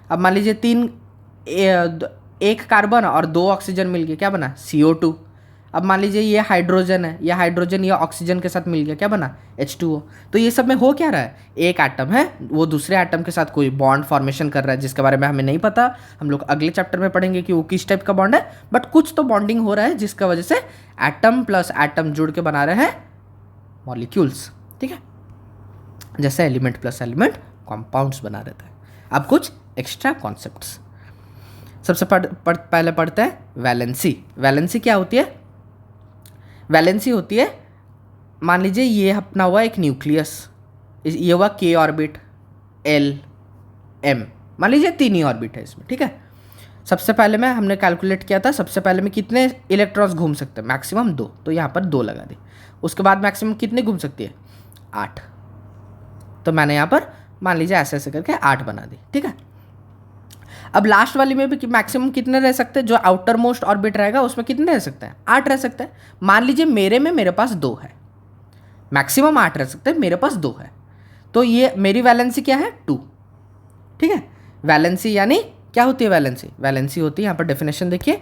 S1: अब मान लीजिए 1 कार्बन और 2 ऑक्सीजन मिल गए, क्या बना, CO2। अब मान लीजिए ये हाइड्रोजन है, यह हाइड्रोजन या ऑक्सीजन के साथ मिल गया, क्या बना, H2O। तो ये सब में हो क्या रहा है, एक एटम है वो दूसरे एटम के साथ कोई बॉन्ड फॉर्मेशन कर रहा है, जिसके बारे में हमें नहीं पता, हम लोग अगले चैप्टर में पढ़ेंगे कि वो किस टाइप का बॉन्ड है, बट कुछ तो बॉन्डिंग हो रहा है जिसका वजह से एटम प्लस एटम जुड़ के बना रहे हैं मॉलिक्यूल्स। ठीक है, जैसे एलिमेंट प्लस एलिमेंट कंपाउंड्स बना रहता है। अब कुछ एक्स्ट्रा कॉन्सेप्ट्स, सबसे पहले पढ़ते हैं वैलेंसी। वैलेंसी क्या होती है, वैलेंसी होती है, मान लीजिए ये अपना हुआ एक न्यूक्लियस, ये हुआ K ऑर्बिट, L, M, मान लीजिए 3 ही ऑर्बिट है इसमें। ठीक है, सबसे पहले में हमने कैलकुलेट किया था, सबसे पहले में कितने इलेक्ट्रॉन्स घूम सकते हैं, मैक्सिमम 2, तो यहाँ पर 2 लगा दी। उसके बाद मैक्सिमम कितने घूम सकती है, 8, तो मैंने यहाँ पर मान लीजिए ऐसे ऐसे करके 8 बना दी। ठीक है, अब लास्ट वाली में भी मैक्सिमम कितने रह सकते हैं, जो आउटर मोस्ट ऑर्बिट रहेगा उसमें कितने रह सकते हैं, 8 रह सकते हैं। मान लीजिए मेरे पास 2 है, मैक्सिमम 8 रह सकते हैं, मेरे पास 2 है, तो ये मेरी वैलेंसी क्या है, 2। ठीक है, वैलेंसी यानी क्या होती है, वैलेंसी, वैलेंसी होती है, यहाँ पर डेफिनेशन देखिए,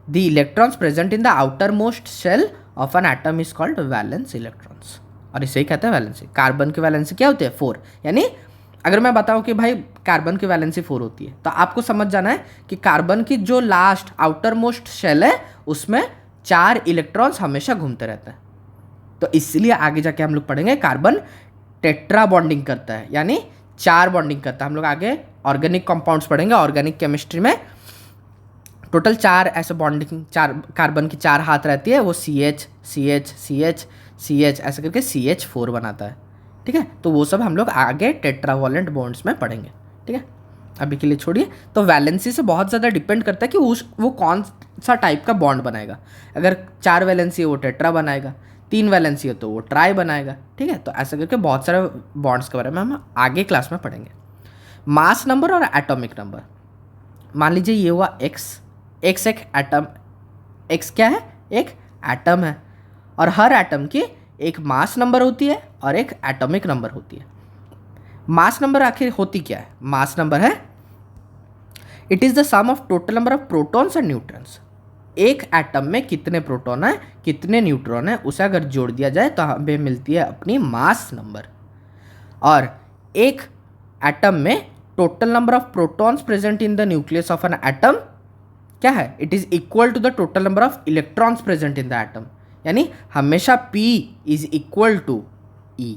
S1: the electrons present in the outermost shell of an atom is called valence electrons, और इसे ही कहते हैं वैलेंसी। कार्बन की वैलेंसी क्या होती है, 4, यानी अगर मैं बताऊं कि भाई कार्बन की वैलेंसी 4 होती है, तो आपको समझ जाना है कि कार्बन की जो लास्ट आउटर मोस्ट शेल है उसमें 4 इलेक्ट्रॉन्स हमेशा घूमते रहते हैं। तो इसलिए आगे जाके हम लोग पढ़ेंगे कार्बन टेट्रा बॉन्डिंग करता है, यानी 4 बॉन्डिंग करता है। हम लोग आगे ऑर्गेनिक कंपाउंड्स पढ़ेंगे, ऑर्गेनिक केमिस्ट्री में टोटल 4 ऐसे बॉन्डिंग, 4 कार्बन की 4 हाथ रहती है, वो CH CH CH CH ऐसे करके CH4 बनाता है। ठीक है, तो वो सब हम लोग आगे टेट्रावैलेंट बॉन्ड्स में पढ़ेंगे। ठीक है, अभी के लिए छोड़िए। तो वैलेंसी से बहुत ज़्यादा डिपेंड करता है कि वो कौन सा टाइप का बॉन्ड बनाएगा। अगर 4 वैलेंसी है वो टेट्रा बनाएगा, 3 वैलेंसी है तो वो ट्राई बनाएगा, ठीक है। तो ऐसा करके बहुत सारे बॉन्ड्स के बारे में हम आगे क्लास में पढ़ेंगे। मास नंबर और एटॉमिक नंबर, मान लीजिए ये हुआ एक्स एक एटम, एक्स क्या है, एक एटम है, और हर एटम की एक मास नंबर होती है और एक एटॉमिक नंबर होती है। मास नंबर आखिर होती क्या है? मास नंबर है it is the sum of total number of protons and neutrons. एक एटम में कितने प्रोटॉन है कितने न्यूट्रॉन है उसे अगर जोड़ दिया जाए तो हमें मिलती है अपनी मास नंबर। और एक एटम में total number of protons present in the nucleus of an atom क्या है? It is equal to the total number of electrons present in the atom, यानी हमेशा P is equal to E।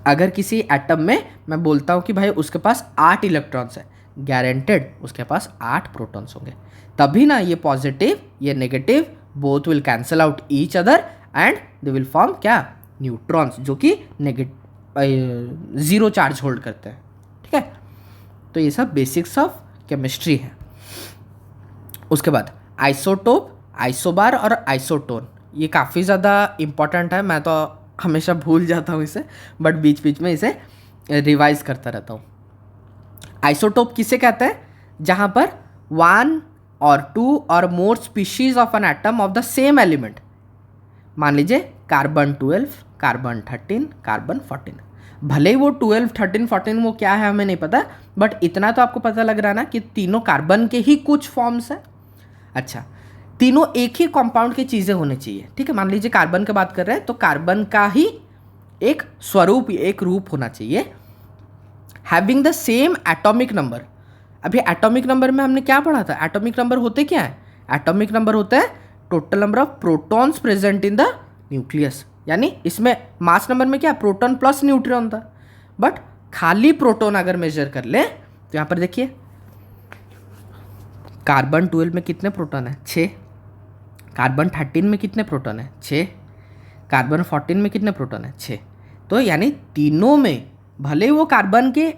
S1: अगर किसी atom में मैं बोलता हूं कि भाई उसके पास 8 इलेक्ट्रॉन्स है, गारंटेड उसके पास 8 प्रोटॉन्स होंगे, तभी ना ये पॉजिटिव ये negative both will cancel out each other and they will form क्या? न्यूट्रॉन्स, जो कि ज़ीरो चार्ज होल्ड करते हैं, ठीक है। तो ये सब बेसिक्स ऑफ केमिस्ट्री है। उसके बाद आइसोटोप, आइसोबार और आइसोटोन, ये काफ़ी ज़्यादा इम्पॉर्टेंट है। मैं तो हमेशा भूल जाता हूँ इसे, बट बीच बीच में इसे रिवाइज करता रहता हूँ। आइसोटोप किसे कहते हैं? जहाँ पर 1 और 2 और more species of an atom of the same element, मान लीजिए कार्बन 12, कार्बन 13, कार्बन 14, भले ही वो 12, 13, 14 वो क्या है हमें नहीं पता, बट इतना तो आपको पता लग रहा है ना कि तीनों कार्बन के ही कुछ फॉर्म्स है। अच्छा, तीनों एक ही कंपाउंड की चीज़ें होनी चाहिए, ठीक है। मान लीजिए कार्बन की बात कर रहे हैं तो कार्बन का ही एक स्वरूप, एक रूप होना चाहिए, having the same atomic number. अभी एटॉमिक नंबर में हमने क्या पढ़ा था? एटॉमिक नंबर होते क्या है? एटॉमिक नंबर होता है total number of protons present in the nucleus, यानी इसमें मास नंबर में क्या? प्रोटॉन प्लस न्यूट्रॉन था, बट खाली प्रोटॉन अगर मेजर कर ले तो यहाँ पर देखिए कार्बन 12 में कितने प्रोटॉन है? 6। कार्बन 13 में कितने प्रोटॉन है? 6। कार्बन 14 में कितने प्रोटॉन है? 6। तो यानी तीनों में भले वो कार्बन के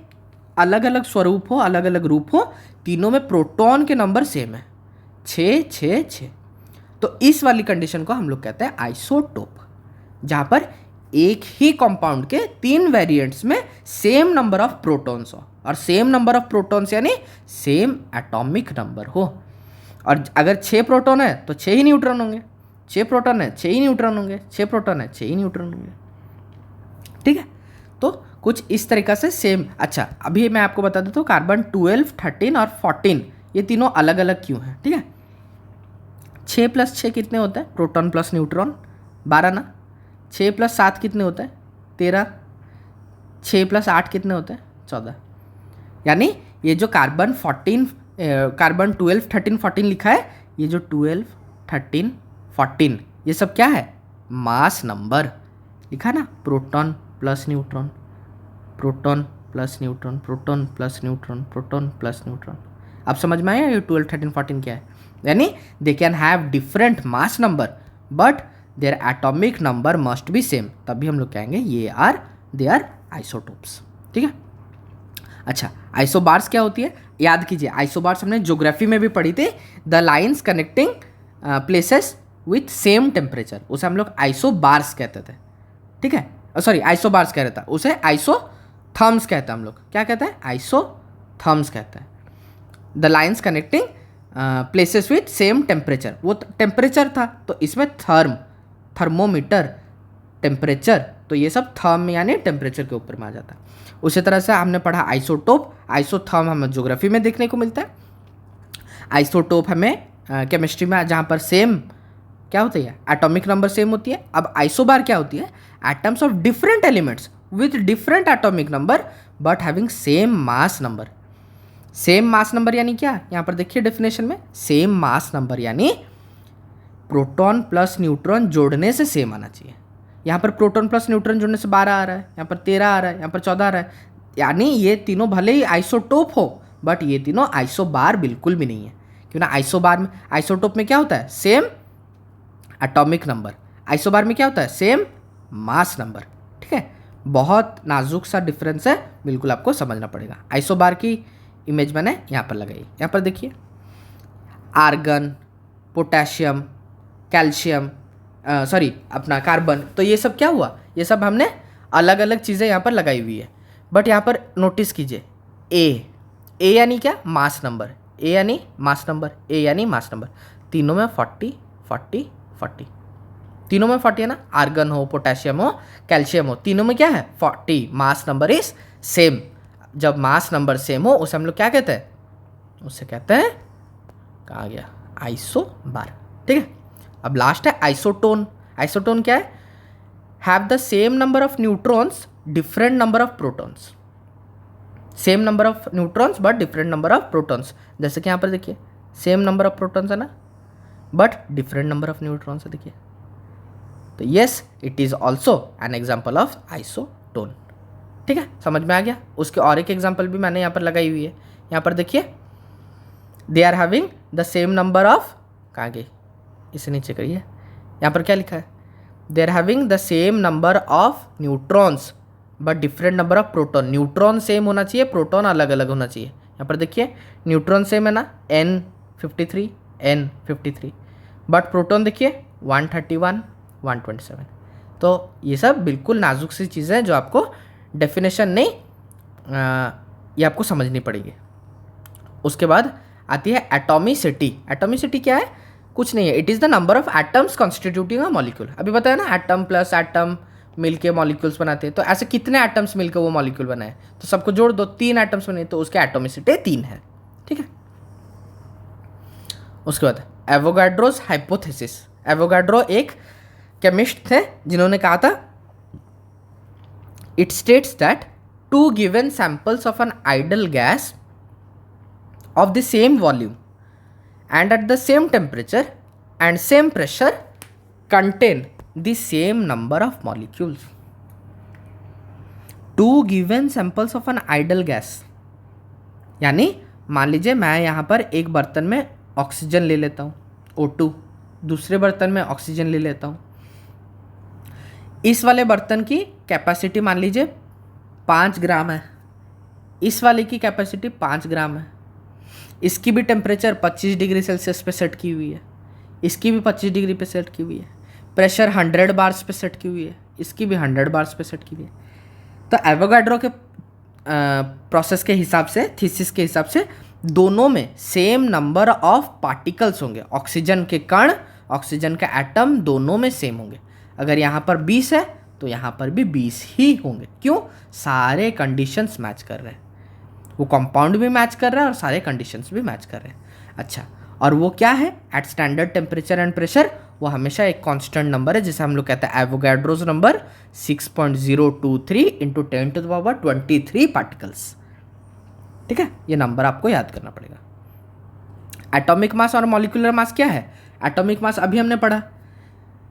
S1: अलग अलग स्वरूप हो, अलग अलग रूप हो, तीनों में प्रोटॉन के नंबर सेम है, 6 6 6। तो इस वाली कंडीशन को हम लोग कहते हैं आइसोटोप, जहाँ पर एक ही कंपाउंड के 3 वेरिएंट्स में सेम नंबर ऑफ प्रोटॉन्स हो, और सेम नंबर ऑफ प्रोटॉन्स यानी सेम एटॉमिक नंबर हो। और अगर 6 प्रोटॉन है तो 6 ही न्यूट्रॉन होंगे, 6 प्रोटॉन है 6 ही न्यूट्रॉन होंगे, 6 प्रोटॉन है 6 ही न्यूट्रॉन होंगे, ठीक है। तो कुछ इस तरीक़ा से सेम। अच्छा, अभी मैं आपको बता देता हूँ कार्बन 12, 13 और 14 ये तीनों अलग अलग क्यों हैं, ठीक है। 6 + 6 कितने होते हैं? प्रोटॉन प्लस न्यूट्रॉन 12 ना। 6 + 7 कितने होते हैं? 13। 6 + 8 कितने होते हैं? 14। यानी ये जो कार्बन 12, 13, 14 लिखा है, ये जो 12, 13, 14 ये सब क्या है? मास नंबर लिखा है ना, proton plus neutron, proton plus neutron, proton plus neutron, proton plus neutron. अब समझ में आया ये 12, 13, 14 क्या है? यानी they can have different mass number but their atomic number must be same, तभी हम लोग कहेंगे दे आर आइसोटोप्स, ठीक है। अच्छा, आइसोबार्स क्या होती है? याद कीजिए, आइसोबार्स हमने ज्योग्राफी में भी पढ़ी थी, the lines connecting places with same temperature, उसे हम लोग आइसोबार्स कहते थे, ठीक है। सॉरी, आइसोबार्स कह रहा था, उसे आइसोथर्म्स कहते हैं हम लोग। क्या कहते हैं? आइसोथर्म्स कहते हैं। The lines connecting places with same temperature, वो टेम्परेचर था तो इसमें थर्मोमीटर, टेम्परेचर, तो ये सब थर्म यानी टेम्परेचर के ऊपर में आ जाता है। उसी तरह से हमने पढ़ा आइसोटोप, आइसोथर्म हमें ज्योग्राफी में देखने को मिलता है। आइसोटोप हमें केमिस्ट्री में, जहाँ पर सेम क्या होती है? एटॉमिक नंबर सेम होती है। अब आइसोबार क्या होती है? Atoms of different elements with different atomic number but having same mass number. Same mass number यानी क्या? यहाँ पर देखिए डेफिनेशन में, सेम मास नंबर यानी प्रोटॉन प्लस न्यूट्रॉन जोड़ने से सेम आना चाहिए। यहाँ पर प्रोटॉन प्लस न्यूट्रॉन जोड़ने से 12 आ रहा है, यहाँ पर 13 आ रहा है, यहाँ पर 14 आ रहा है, यानी ये तीनों भले ही आइसोटोप हो बट ये तीनों आइसोबार बिल्कुल भी नहीं है। क्यों ना? आइसोबार में, आइसोटोप में क्या होता है? Same atomic number. आइसोबार में क्या होता है? सेम मास नंबर, ठीक है। बहुत नाजुक सा डिफरेंस है, बिल्कुल आपको समझना पड़ेगा। आइसोबार की इमेज मैंने यहाँ पर लगाई, यहाँ पर देखिए आर्गन, पोटेशियम, कैल्शियम, सॉरी अपना कार्बन, तो ये सब क्या हुआ, ये सब हमने अलग अलग चीज़ें यहाँ पर लगाई हुई है। बट यहाँ पर नोटिस कीजिए ए यानी क्या, मास नंबर, ए यानी मास नंबर, ए यानी मास नंबर, तीनों में 40 40 40, तीनों में 40 है ना, आर्गन हो, पोटेशियम हो, कैल्शियम हो, तीनों में क्या है 40, मास नंबर इज सेम। जब मास नंबर सेम हो उसे हम लोग क्या कहते हैं, उसे कहते हैं, कहाँ गया, आइसोबार। ठीक है, अब लास्ट है आइसोटोन। आइसोटोन क्या है, have the same number of neutrons different number of protons, same number of neutrons but different number of protons. जैसे कि यहाँ पर देखिए सेम नंबर ऑफ प्रोटॉन्स है ना, but different number of neutrons है, देखिए। तो yes, it is also an example of isotone. ठीक है, समझ में आ गया। उसके और एक एग्जाम्पल भी मैंने यहाँ पर लगाई हुई है, यहाँ पर देखिए they are having the same number of, कहाँ गई, इसे नीचे करिए, यहाँ पर क्या लिखा है, they are having the same number of neutrons but different number of proton. Neutron same होना चाहिए, प्रोटॉन अलग अलग होना चाहिए। यहाँ पर देखिए न्यूट्रॉन सेम है ना, N53 N53, बट प्रोटॉन देखिए 131 127। तो ये सब बिल्कुल नाजुक सी चीज़ें हैं जो आपको डेफिनेशन नहीं, ये आपको समझनी पड़ेगी। उसके बाद आती है एटॉमिसिटी। एटॉमिसिटी क्या है, कुछ नहीं है, it is the number of atoms constituting a molecule. अभी बताया ना, एटम प्लस एटम मिलके मॉलिक्यूल्स बनाते हैं। तो ऐसे कितने एटम्स मिलकर वो मॉलिक्यूल बनाए, तो सबको जोड़ दो, 3 एटम्स बने, तो उसके एटॉमिसिटी 3 है। ठीक है, उसके बाद एवोगाड्रोस हाइपोथेसिस। एवोगाड्रो एक केमिस्ट थे जिन्होंने कहा था, it states that 2 given samples of an ideal gas of the same volume and at the same temperature and same pressure contain the same number of molecules. 2 given samples of an ideal gas, यानी मान लीजिए मैं यहाँ पर एक बर्तन में oxygen ले लेता हूँ O2, दूसरे बर्तन में ऑक्सीजन ले लेता हूँ। इस वाले बर्तन की कैपेसिटी मान लीजिए 5 ग्राम है, इस वाले की कैपेसिटी 5 ग्राम है, इसकी भी टेम्परेचर 25 डिग्री सेल्सियस पे सेट की हुई है, इसकी भी 25 डिग्री पे सेट की हुई है, प्रेशर 100 बार्स पे सेट की हुई है, इसकी भी 100 बार्स पे सेट की हुई है। तो एवोगाड्रो के प्रोसेस के हिसाब से, थीसिस के हिसाब से, दोनों में सेम नंबर ऑफ पार्टिकल्स होंगे। ऑक्सीजन के कण, ऑक्सीजन का एटम दोनों में सेम होंगे। अगर यहाँ पर 20 है तो यहाँ पर भी 20 ही होंगे। क्यों, सारे कंडीशंस मैच कर रहे हैं, वो कंपाउंड भी मैच कर रहा है और सारे कंडीशंस भी मैच कर रहे हैं। अच्छा, और वो क्या है, at standard temperature and pressure वो हमेशा एक कांस्टेंट नंबर है, जिसे हम लोग कहते हैं एवोगाड्रोस नंबर 6.023 इंटू 10⁻23 पार्टिकल्स। ठीक है, ये नंबर आपको याद करना पड़ेगा। एटॉमिक मास और मॉलिक्यूलर मास क्या है, एटॉमिक मास अभी हमने पढ़ा,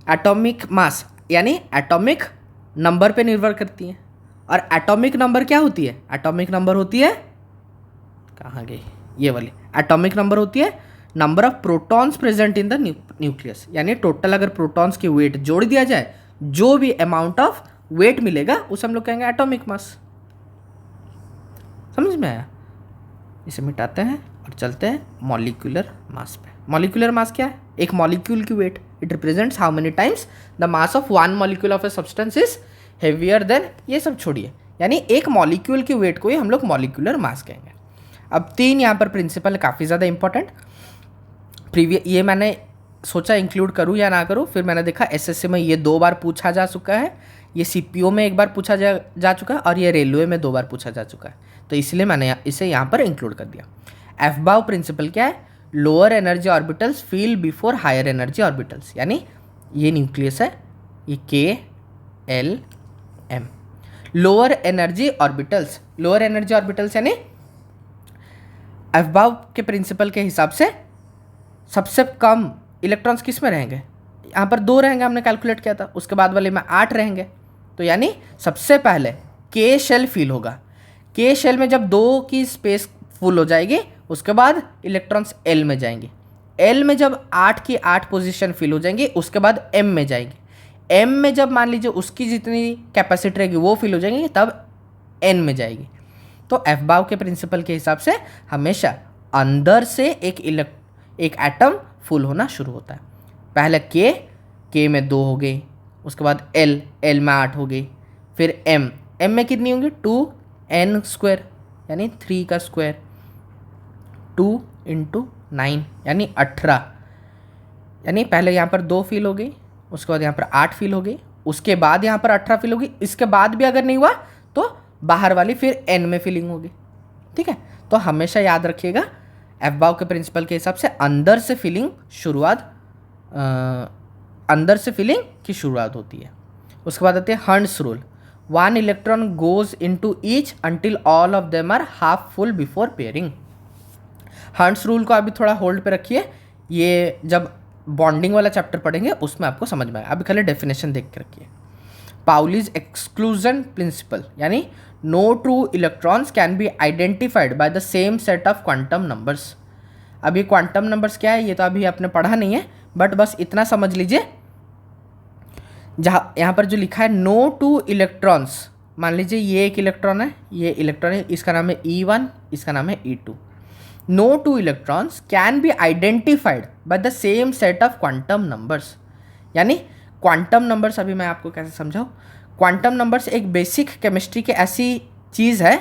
S1: एटॉमिक मास यानी एटॉमिक नंबर पे निर्भर करती है, और एटॉमिक नंबर क्या होती है, एटॉमिक नंबर होती है, कहाँ गई ये वाली, एटॉमिक नंबर होती है number of protons present in the nucleus. यानी टोटल अगर प्रोटॉन्स की वेट जोड़ दिया जाए, जो भी अमाउंट ऑफ वेट मिलेगा उसे हम लोग कहेंगे एटॉमिक मास। समझ में आया, इसे मिटाते हैं और चलते हैं मॉलिक्यूलर मास पे। मॉलिक्यूलर मास क्या है, एक मॉलिक्यूल की weight, it represents how many times the mass of 1 molecule of a substance is heavier than, ये सब छोड़िए, यानी एक मॉलिक्यूल की वेट को ही हम लोग मॉलिक्यूलर मास कहेंगे। अब 3 यहाँ पर प्रिंसिपल काफ़ी ज़्यादा इंपॉर्टेंट, ये मैंने सोचा इंक्लूड करूँ या ना करूँ, फिर मैंने देखा एसएससी में ये 2 बार पूछा जा चुका है, ये सीपीओ में 1 बार पूछा जा चुका है, और ये रेलवे में 2 बार पूछा जा चुका है, तो इसलिए मैंने इसे यहाँ पर इंक्लूड कर दिया। एफबाउ प्रिंसिपल क्या है, lower energy orbitals fill before higher energy orbitals, यानी ये न्यूक्लियस है, ये KLM, lower energy orbitals, lower energy orbitals यानी एफबाउ के प्रिंसिपल के हिसाब से सबसे कम इलेक्ट्रॉन्स किस में रहेंगे, यहाँ पर 2 रहेंगे, हमने कैलकुलेट किया था, उसके बाद वाले में 8 रहेंगे, तो यानी सबसे पहले K शेल फील होगा, K शेल में जब 2 की स्पेस फुल हो जाएगी, उसके बाद इलेक्ट्रॉन्स L में जाएंगे, L में जब 8 की 8 पोजीशन फिल हो जाएंगी, उसके बाद M में जाएंगे, m में जब मान लीजिए उसकी जितनी कैपेसिटी रहेगी वो फिल हो जाएगी तब n में जाएगी। तो एफबाउ के प्रिंसिपल के हिसाब से हमेशा अंदर से एक एटम फुल होना शुरू होता है। पहले k में 2 हो गई, उसके बाद l में 8 हो गई, फिर m में कितनी होंगी 2n² यानी 3 का स्क्वायर, 2 × 9 यानी 18, यानी पहले यहाँ पर 2 फिल हो गई, उसके बाद यहाँ पर 8 फिल हो गई, उसके बाद यहाँ पर 18 फिल होगी, इसके बाद भी अगर नहीं हुआ तो बाहर वाली फिर n में फिलिंग होगी। ठीक है, तो हमेशा याद रखिएगा एफबाउ के प्रिंसिपल के हिसाब से अंदर से फिलिंग की शुरुआत होती है। उसके बाद आते हैं Hund's rule, 1 electron goes into each until all of them are half full before pairing. Hund's rule को अभी थोड़ा होल्ड पे रखिए, ये जब बॉन्डिंग वाला चैप्टर पढ़ेंगे उसमें आपको समझ में आएगा, अभी खाली डेफिनेशन देख के रखिए। पाउलीज एक्सक्लूजन प्रिंसिपल यानी no two electrons can be identified by the same set of quantum numbers. अभी क्वांटम नंबर्स क्या है ये तो अभी आपने पढ़ा नहीं है, बट बस इतना समझ लीजिए, जहाँ यहाँ पर जो लिखा है नो टू इलेक्ट्रॉन्स, मान लीजिए ये एक इलेक्ट्रॉन है, ये इलेक्ट्रॉन है, इसका नाम है E1, इसका नाम है E2। No two electrons can be identified by the same set of quantum numbers। यानी क्वांटम नंबर्स अभी मैं आपको कैसे समझाऊँ, क्वांटम नंबर्स एक बेसिक केमिस्ट्री की ऐसी चीज़ है,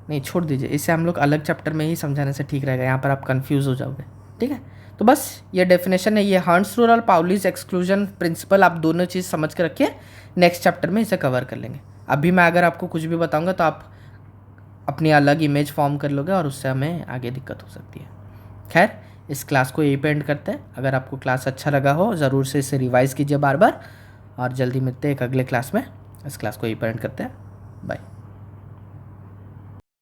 S1: नहीं छोड़ दीजिए, इसे हम लोग अलग चैप्टर में ही समझाने से ठीक रहेगा, यहाँ पर आप कंफ्यूज हो जाओगे। ठीक है, तो बस ये डेफिनेशन है, ये हंट्स रूल और पाउलीज एक्सक्लूजन प्रिंसिपल, आप दोनों चीज़ समझ के रखिए, नेक्स्ट चैप्टर में इसे कवर कर लेंगे। अभी मैं अगर आपको कुछ भी बताऊँगा तो आप अपनी अलग इमेज फॉर्म कर लोगे और उससे हमें आगे दिक्कत हो सकती है। खैर, इस क्लास को यहीं पे एंड करते हैं। अगर आपको क्लास अच्छा लगा हो ज़रूर से इसे रिवाइज़ कीजिए बार बार, और जल्दी मिलते हैं एक अगले क्लास में। इस क्लास को यहीं पे एंड करते हैं, बाय।